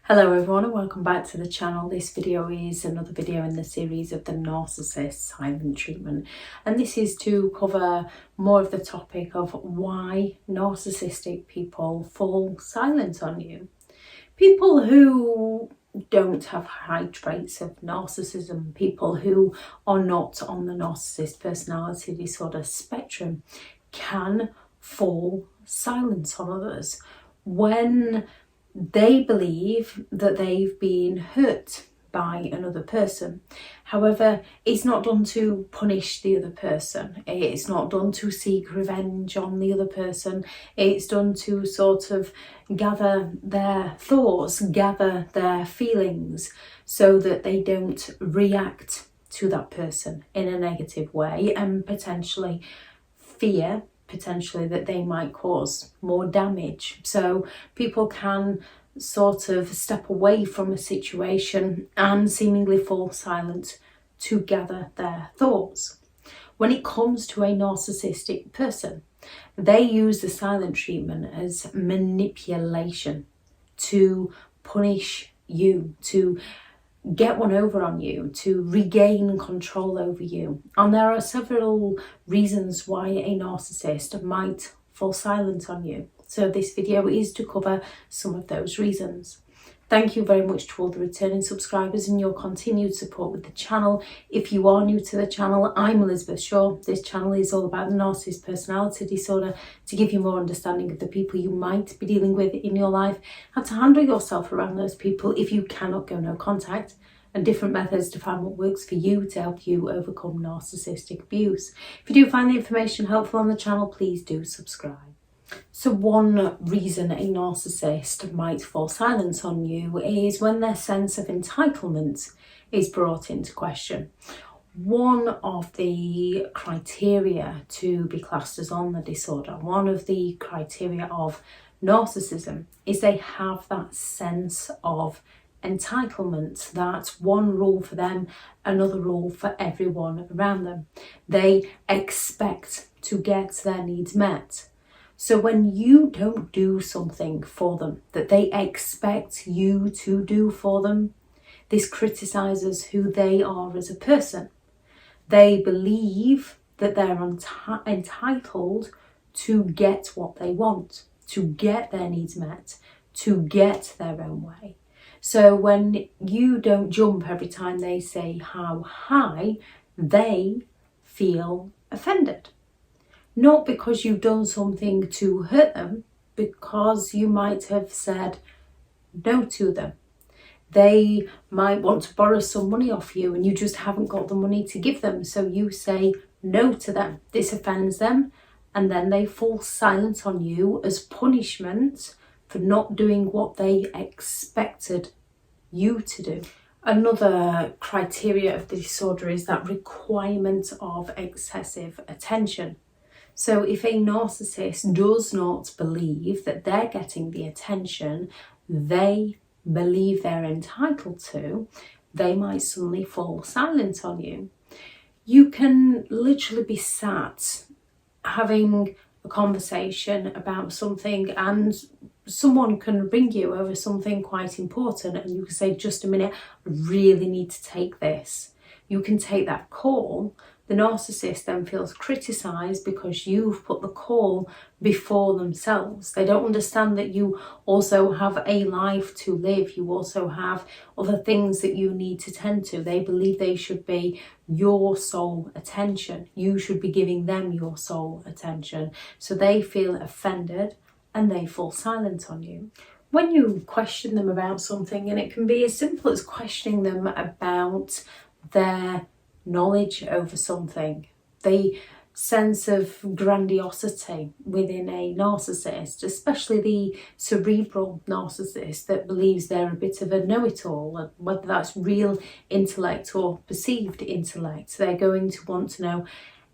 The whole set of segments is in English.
Hello everyone and welcome back to the channel. This video is another video in the series of the Narcissist silent treatment, and this is to cover more of the topic of why narcissistic people fall silent on you. People who don't have high traits of narcissism, people who are not on the narcissist personality disorder spectrum, can fall silent on others when they believe that they've been hurt by another person. However, it's not done to punish the other person. It's not done to seek revenge on the other person. It's done to sort of gather their thoughts, gather their feelings so that they don't react to that person in a negative way and potentially fear that they might cause more damage. So people can sort of step away from a situation and seemingly fall silent to gather their thoughts. When it comes to a narcissistic person, they use the silent treatment as manipulation to punish you, to get one over on you, to regain control over you. And there are several reasons why a narcissist might fall silent on you. So this video is to cover some of those reasons. Thank you very much to all the returning subscribers and your continued support with the channel. If you are new to the channel, I'm Elizabeth Shaw. This channel is all about the narcissist personality disorder, to give you more understanding of the people you might be dealing with in your life, how to handle yourself around those people if you cannot go no contact, and different methods to find what works for you to help you overcome narcissistic abuse. If you do find the information helpful on the channel, please do subscribe. So one reason a narcissist might fall silent on you is when their sense of entitlement is brought into question. One of the criteria to be classed as on the disorder, one of the criteria of narcissism, is they have that sense of entitlement, that one rule for them, another rule for everyone around them. They expect to get their needs met. So when you don't do something for them that they expect you to do for them, this criticizes who they are as a person. They believe that they're entitled to get what they want, to get their needs met, to get their own way. So when you don't jump every time they say how high, they feel offended. Not because you've done something to hurt them, because you might have said no to them. They might want to borrow some money off you and you just haven't got the money to give them, so you say no to them. This offends them, and then they fall silent on you as punishment for not doing what they expected you to do. Another criteria of the disorder is that requirement of excessive attention. So if a narcissist does not believe that they're getting the attention they believe they're entitled to, they might suddenly fall silent on you. You can literally be sat having a conversation about something and someone can ring you over something quite important and you can say, just a minute, I really need to take this. You can take that call. The narcissist then feels criticised because you've put the call before themselves. They don't understand that you also have a life to live. You also have other things that you need to tend to. They believe they should be your sole attention. You should be giving them your sole attention. So they feel offended and they fall silent on you. When you question them about something, and it can be as simple as questioning them about their knowledge over something, the sense of grandiosity within a narcissist, especially the cerebral narcissist that believes they're a bit of a know-it-all, and whether that's real intellect or perceived intellect, they're going to want to know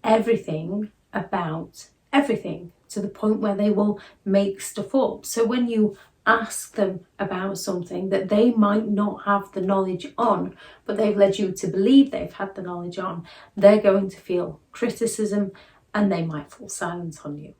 everything about everything to the point where they will make stuff up. So when you ask them about something that they might not have the knowledge on, but they've led you to believe they've had the knowledge on, they're going to feel criticism and they might fall silent on you.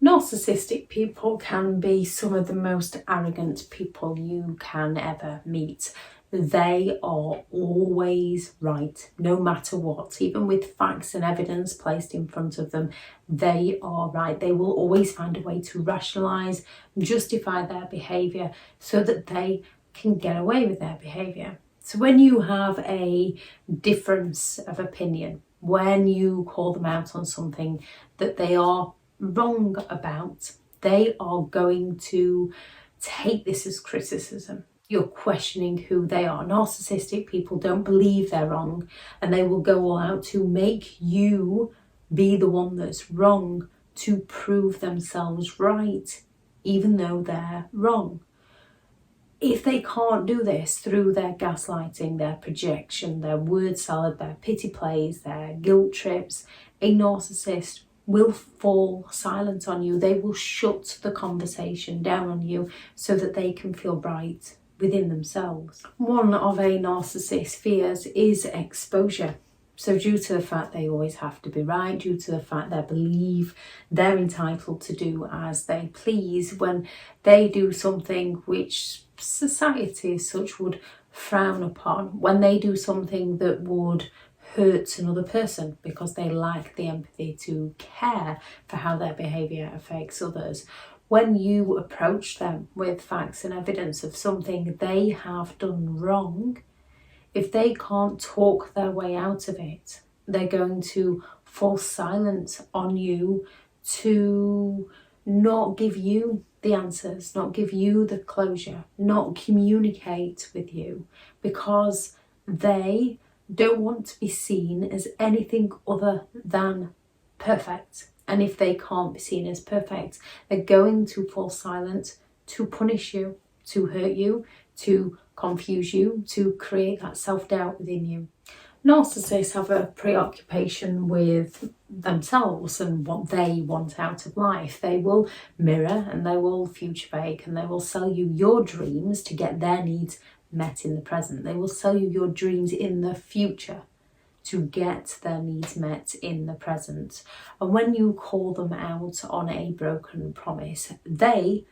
Narcissistic people can be some of the most arrogant people you can ever meet. They are always right, no matter what. Even with facts and evidence placed in front of them, they are right. They will always find a way to rationalise, justify their behaviour so that they can get away with their behaviour. So when you have a difference of opinion, when you call them out on something that they are wrong about, they are going to take this as criticism. You're questioning who they are. Narcissistic people don't believe they're wrong, and they will go all out to make you be the one that's wrong, to prove themselves right, even though they're wrong. If they can't do this through their gaslighting, their projection, their word salad, their pity plays, their guilt trips, a narcissist will fall silent on you. They will shut the conversation down on you so that they can feel right within themselves. One of a narcissist's fears is exposure. So due to the fact they always have to be right, due to the fact they believe they're entitled to do as they please, when they do something which society as such would frown upon, when they do something that would hurt another person because they lack the empathy to care for how their behaviour affects others, when you approach them with facts and evidence of something they have done wrong, if they can't talk their way out of it, they're going to fall silent on you, to not give you the answers, not give you the closure, not communicate with you, because they don't want to be seen as anything other than perfect. And if they can't be seen as perfect, they're going to fall silent to punish you, to hurt you, to confuse you, to create that self-doubt within you. Narcissists have a preoccupation with themselves and what they want out of life. They will mirror and they will future fake and they will sell you your dreams to get their needs met in the present. They will sell you your dreams in the future to get their needs met in the present. And when you call them out on a broken promise, they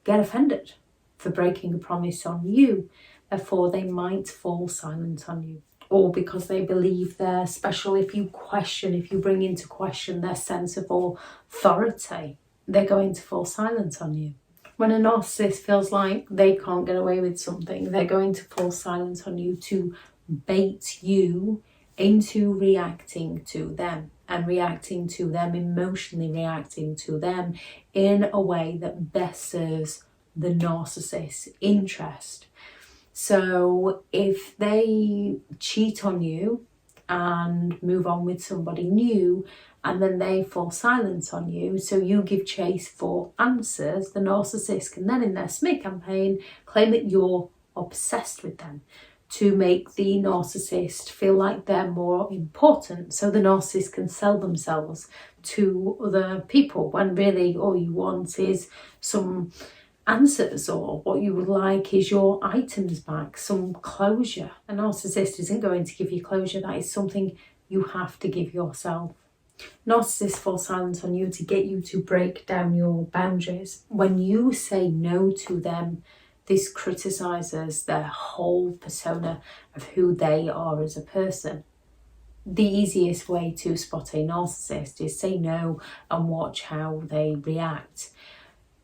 get offended for breaking a promise on you. Therefore, they might fall silent on you. Or because they believe they're special, if you bring into question their sense of authority, they're going to fall silent on you. When a narcissist feels like they can't get away with something, they're going to fall silent on you to bait you into reacting to them, and reacting to them, emotionally reacting to them in a way that best serves the narcissist's interest. So if they cheat on you and move on with somebody new, and then they fall silent on you, so you give chase for answers, the narcissist can then in their smear campaign claim that you're obsessed with them, to make the narcissist feel like they're more important, so the narcissist can sell themselves to other people when really all you want is some answers, or what you would like is your items back, some closure. A narcissist isn't going to give you closure. That is something you have to give yourself. Narcissists fall silent on you to get you to break down your boundaries. When you say no to them, this criticises their whole persona of who they are as a person. The easiest way to spot a narcissist is say no and watch how they react.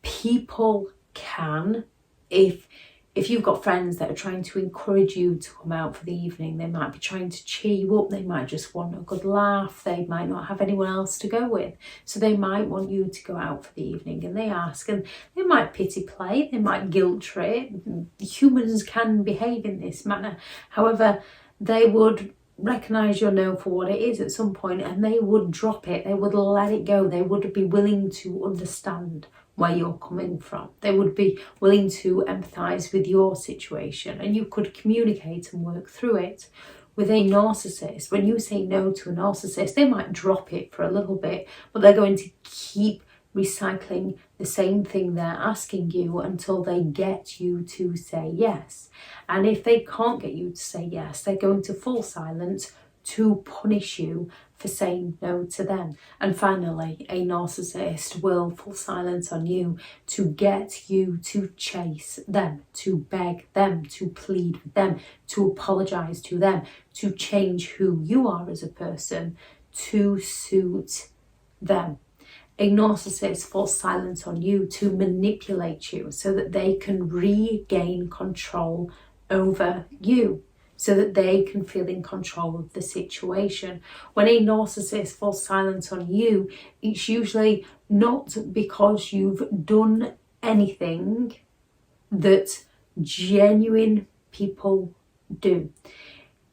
People can, if you've got friends that are trying to encourage you to come out for the evening, they might be trying to cheer you up, they might just want a good laugh, they might not have anyone else to go with, so they might want you to go out for the evening, and they ask, and they might pity play, they might guilt trip. Humans can behave in this manner. However, they would recognise your no for what it is at some point, and they would drop it, they would let it go, they would be willing to understand where you're coming from. They would be willing to empathise with your situation, and you could communicate and work through it. With a narcissist, when you say no to a narcissist, they might drop it for a little bit, but they're going to keep recycling the same thing they're asking you until they get you to say yes. And if they can't get you to say yes, they're going to fall silent to punish you for saying no to them. And finally, a narcissist will fall silent on you to get you to chase them, to beg them, to plead with them, to apologise to them, to change who you are as a person to suit them. A narcissist falls silent on you to manipulate you so that they can regain control over you, so that they can feel in control of the situation. When a narcissist falls silent on you, it's usually not because you've done anything that genuine people do.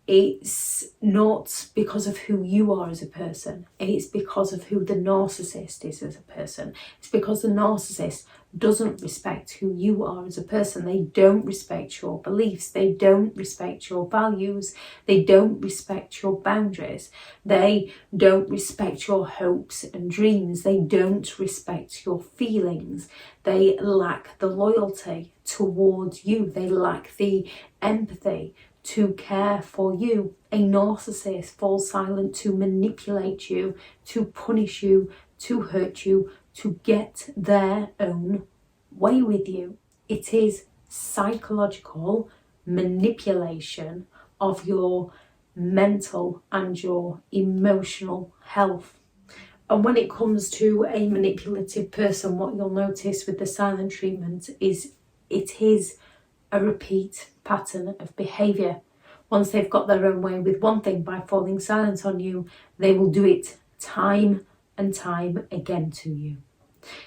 It's not because of who you are as a person. It's because of who the narcissist is as a person. It's because the narcissist doesn't respect who you are as a person. They don't respect your beliefs. They don't respect your values. They don't respect your boundaries. They don't respect your hopes and dreams. They don't respect your feelings. They lack the loyalty towards you. They lack the empathy to care for you. A narcissist falls silent to manipulate you, to punish you, to hurt you, to get their own way with you. It is psychological manipulation of your mental and your emotional health. And when it comes to a manipulative person, what you'll notice with the silent treatment is it is a repeat pattern of behaviour. Once they've got their own way with one thing by falling silent on you, they will do it time and time again to you.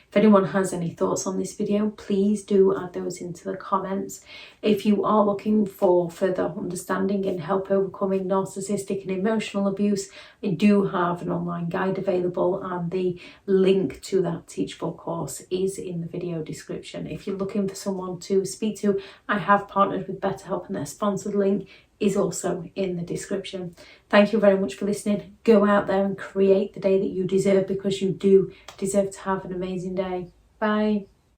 If anyone has any thoughts on this video, please do add those into the comments. If you are looking for further understanding and help overcoming narcissistic and emotional abuse, I do have an online guide available, and the link to that teachable course is in the video description. If you're looking for someone to speak to, I have partnered with BetterHelp, and their sponsored link is also in the description. Thank you very much for listening. Go out there and create the day that you deserve, because you do deserve to have an amazing day. Bye.